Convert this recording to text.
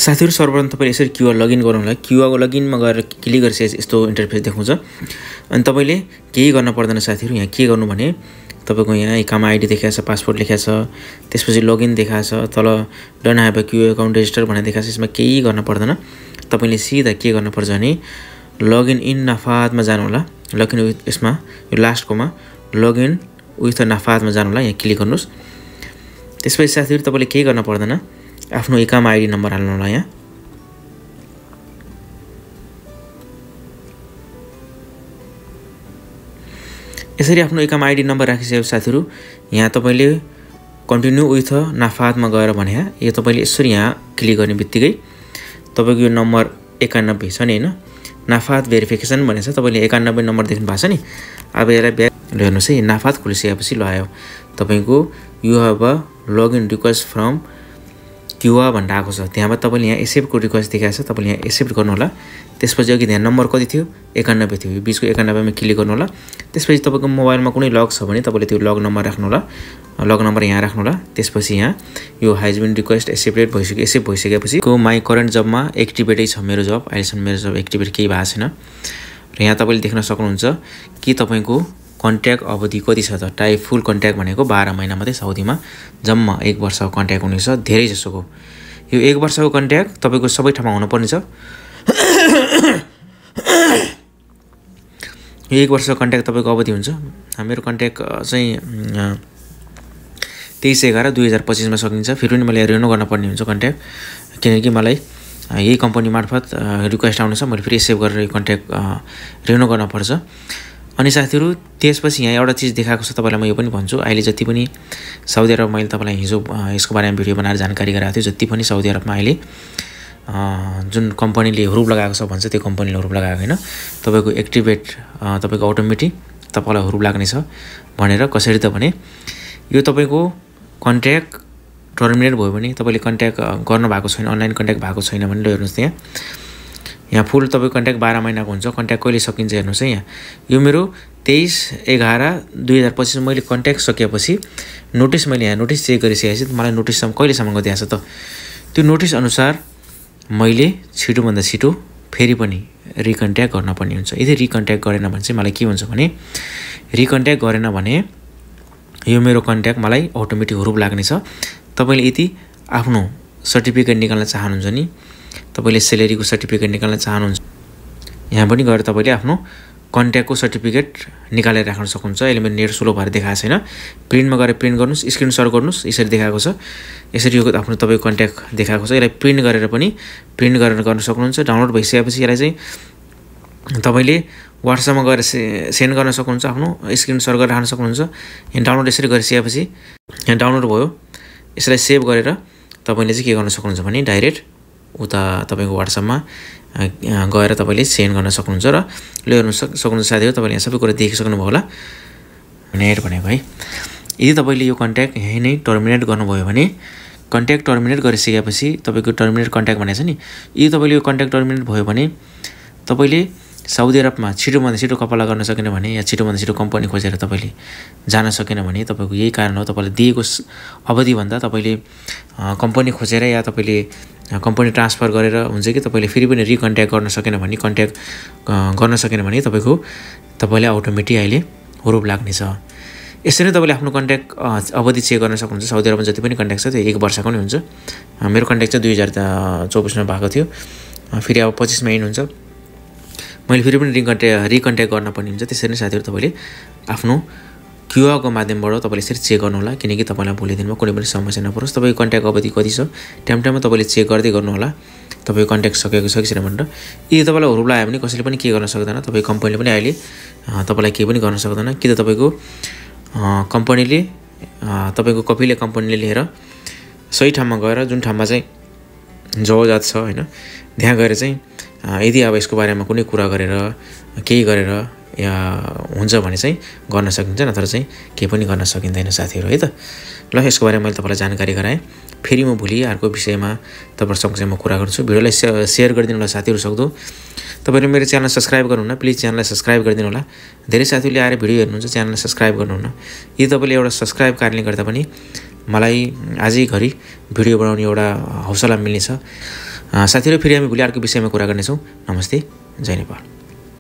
साथीहरु सर्वप्रथम तपाईले यसरी क्यूआर लगइन गर्नु होला। क्यूआर लगइनमा गएर क्लिक गरेपछि यस्तो इन्टरफेस देखाउँछ। अनि तपाईले केही गर्न पर्दैन साथीहरु। यहाँ के गर्नु भने तपाईको यहाँ इकामा आईडी देखाएको छ, पासपोर्ट लेखेको छ, त्यसपछि लगइन देखाएको छ, तल don't have a QR account register भनेर देखाएको छ। यसमा केही गर्न पर्दैन। तपाईले सिधा के गर्न पर्छ भने लगइन इन नफादमा जानु होला। लगइन विथ यसमा यो लास्टकोमा लगइन विथ नफादमा जानु होला। यहाँ क्लिक गर्नुस्। त्यसपछि साथीहरु तपाईले केही गर्न पर्दैन। आफ्नो इकामा आईडी नम्बर हाल्नु होला। यहाँ यसरी आफ्नो इकामा आईडी नम्बर राखिसकेपछि साथीहरु यहाँ तपाईले कन्टिन्यू विथ नाफादमा गएर भने यो तपाईले यसरी यहाँ क्लिक गर्ने बित्तिकै तपाईको यो नम्बर 91 छ नि हैन, नाफाद भेरिफिकेसन भनेछ। तपाईले 91 नम्बर देख्नु भएको छ नि। अब यसलाई ब्याक हेर्नुस् है। नाफाद खोलिसकेपछि ल आयो तपाईको you have a login request from QR भनेर आएको छ। त्यहाँबाट तपाईले यहाँ एक्सेप्टको रिक्वेस्ट देखाएको छ। तपाईले यहाँ एक्सेप्ट गर्नु होला। त्यसपछि अघि त्यहाँ नम्बर कति थियो 91 थियो। यो बीचको 91 मा क्लिक गर्नु होला। त्यसपछि तपाईको मोबाइलमा कुनै लग छ भने तपाईले त्यो लग नम्बर राख्नु होला। लग नम्बर यहाँ राख्नु होला। त्यसपछि यहाँ यो हैज बीन रिक्वेस्ट एक्सेप्टेड भइसक्यो। एक्सेप्ट भइसकेपछि को माई करेन्ट जबमा एक्टिभेटै छ मेरो जब। अहिलेसम्म मेरो जब एक्टिभेट केही भएको छैन। र यहाँ तपाईले देख्न सक्नुहुन्छ कि तपाईको कन्ट्र्याक्ट अवधि कति छ त। टाइप फुल कन्ट्र्याक्ट भनेको 12 महिना मात्रै साउदीमा जम्मा 1 वर्षको कन्ट्र्याक्ट हुनेछ। धेरै जसोको यो 1 वर्षको कन्ट्र्याक्ट तपाईको सबै ठाउँमा हुनु पर्ने छ। यो 1 वर्षको कन्ट्र्याक्ट तपाईको अवधि हुन्छ। मेरो कन्ट्र्याक्ट चाहिँ 23/11/2025 मा सकिन्छ। फेरि पनि मैले रिन्यू गर्न पर्ने हुन्छ कन्ट्र्याक्ट, किनकि मलाई यही कम्पनी मार्फत रिक्वेस्ट आउनेछ। मैले फेरि सेभ गरेर यो कन्ट्र्याक्ट रिन्यू गर्न पर्छ। अनि साथीहरु त्यसपछि यहाँ एउटा चीज देखाएको छ। तपाईलाई म यो पनि भन्छु, अहिले जति पनि साउदी अरब मैले तपाईलाई हिजो यसको बारेमा भिडियो बनाएर जानकारी गराएको थिएँ। जति पनि साउदी अरबमा अहिले जुन कम्पनीले हुरुप लगाएको छ भन्छ त्यो कम्पनीले हुरुप लगाएको हैन। तपाईको एक्टिभेट तपाईको अटोमेटिक तपाईलाई हुरुप लाग्ने छ भनेर। कसरी त भने यो तपाईको कन्ट्र्याक्ट टर्मिनेट भयो भने तपाईले कन्ट्र्याक्ट गर्न भएको छैन, अनलाइन कन्ट्र्याक्ट भएको छैन भने हेर्नुस् त्यहाँ यहाँ फुल तपाईको कन्ट्र्याक्ट 12 महिनाको हुन्छ। कन्ट्र्याक्ट कहिले सकिन्छ हेर्नुस् है। यहाँ यो मेरो 23/11/2025 मैले कन्ट्र्याक्ट सकेपछि नोटिस मैले यहाँ नोटिस चेक गरिसकेपछि मलाई नोटिस कहिलेसम्मको दिएको छ त। त्यो नोटिस अनुसार मैले छिटोभन्दा छिटो फेरि पनि रिकन्ट्र्याक्ट गर्न पर्ने हुन्छ। यदि रिकन्ट्र्याक्ट गरेन भने चाहिँ मलाई के हुन्छ भने रिकन्ट्र्याक्ट गरेन भने यो मेरो कन्ट्र्याक्ट मलाई अटोमेटिक हुरुप लाग्ने छ। तपाईले यदि आफ्नो सर्टिफिकेट निकाल्न चाहनुहुन्छ नि, तपाईले स्यालेरीको सर्टिफिकेट निकाल्न चाहनुहुन्छ, यहाँ पनि गएर तपाईले आफ्नो कन्ट्र्याक्टको सर्टिफिकेट निकालेर राख्न सक्नुहुन्छ। अहिले मैले नेट स्लो भएर देखाएको छैन। प्रिन्टमा गएर प्रिन्ट गर्नुस्, स्क्रिनशट गर्नुस्। यसरी देखाएको छ। यसरी यो आफ्नो तपाईको कन्ट्र्याक्ट देखाएको छ। यसलाई प्रिन्ट गरेर पनि प्रिन्ट गरेर गर्न सक्नुहुन्छ। डाउनलोड भइसकेपछि यसलाई चाहिँ तपाईले WhatsApp मा गएर सेन्ड गर्न सक्नुहुन्छ। आफ्नो स्क्रिनशट गरेर राख्न सक्नुहुन्छ। यहाँ डाउनलोड यसरी गरिसकेपछि यहाँ डाउनलोड भयो। यसलाई सेभ गरेर तपाईले चाहिँ के गर्न सक्नुहुन्छ भने डाइरेक्ट उता तपाईको WhatsApp मा गएर तपाईले सेन्ड गर्न सक्नुहुन्छ र हेर्न सक्नुहुन्छ। साथीहरु तपाईले यहाँ सबै कुरा देखिसक्नु भयो होला। नेट भनेको है। यदि तपाईले यो कन्ट्र्याक्ट यही नै टर्मिनेट गर्नुभयो भने कन्ट्र्याक्ट टर्मिनेट गरिसकेपछि तपाईको टर्मिनेट कन्ट्र्याक्ट भनेछ नि, यदि तपाईले यो कन्ट्र्याक्ट टर्मिनेट भयो भने तपाईले साउदी अरबमा छिटोभन्दा छिटो कपाला गर्न सकेन भने या छिटोभन्दा छिटो कम्पनी खोजेर तपाईले जान सकेन भने तपाईको यही कारण हो। तपाईले दिएको अवधि भन्दा तपाईले कम्पनी खोजेर या तपाईले कम्पनी ट्रान्सफर गरेर हुन्छ कि तपाईले फेरि पनि रिकन्ट्र्याक्ट गर्न सकेन भने कन्ट्र्याक्ट गर्न सकेन भने तपाईले अटोमेटिक अहिले हुरुप लाग्ने छ। यसरी तपाईले आफ्नो कन्ट्र्याक्ट अवधि चेक गर्न सक्नुहुन्छ। साउदी अरबमा जति पनि कन्ट्र्याक्ट छ त्यो 1 वर्षको नै हुन्छ। मेरो कन्ट्र्याक्ट चाहिँ 2024 मा भएको थियो। फेरि अब 25 मा एन्ड हुन्छ। मैले फेरि पनि रिकन्ट्र्याक्ट गर्न पर्ने हुन्छ। त्यसरी नै साथीहरु तपाईले आफ्नो क्यूआर को माध्यमबाट तपाईले यसरी चेक गर्नु होला, किनकि तपाईलाई भोलि दिनमा कुनै पनि समस्या नपरोस्। तपाईको कन्ट्र्याक्ट अवधि कति छ टाइममा तपाईले चेक गर्दै गर्नु होला तपाईको कन्ट्र्याक्ट सकेको छ कि छैन भनेर। यदि तपाईलाई हुरुप लाग्यो भने कसैले पनि के गर्न सक्दैन। तपाईको कम्पनीले पनि अहिले तपाईलाई केही पनि गर्न सक्दैन। कि त तपाईको कम्पनीले तपाईको कपीले कम्पनीले लिएर सही ठाउँमा गएर जुन ठाउँमा चाहिँ जवाजात छ हैन त्यहाँ गएर चाहिँ यदि अब यसको बारेमा कुनै कुरा गरेर केही गरेर या हुन्छ भने चाहिँ गर्न सकिन्छ, नत्र चाहिँ केही पनि गर्न सकिँदैन साथीहरु है त। ल यसको बारेमा मैले तपाईलाई जानकारी गराएँ। फेरि म भोलि अर्को विषयमा तपाईहरुसँग म कुरा गर्छु। भिडियोलाई शेयर गरिदिनु होला साथीहरु सक्दो। तपाईहरु मेरो च्यानल सब्स्क्राइब गर्नुहुन्न, प्लिज च्यानललाई सब्स्क्राइब गरिदिनु होला। धेरै साथीहरुले आएर भिडियो हेर्नुहुन्छ, च्यानललाई सब्स्क्राइब गर्नुहुन्न। यदि तपाईले एउटा सब्स्क्राइब कारणले गर्दा पनि मलाई आजै घरी भिडियो बनाउने एउटा हौसला मिल्नेछ। साथीहरू फेरि हामी भोलि अर्को विषयमा कुरा गर्नेछौँ। नमस्ते, जय नेपाल।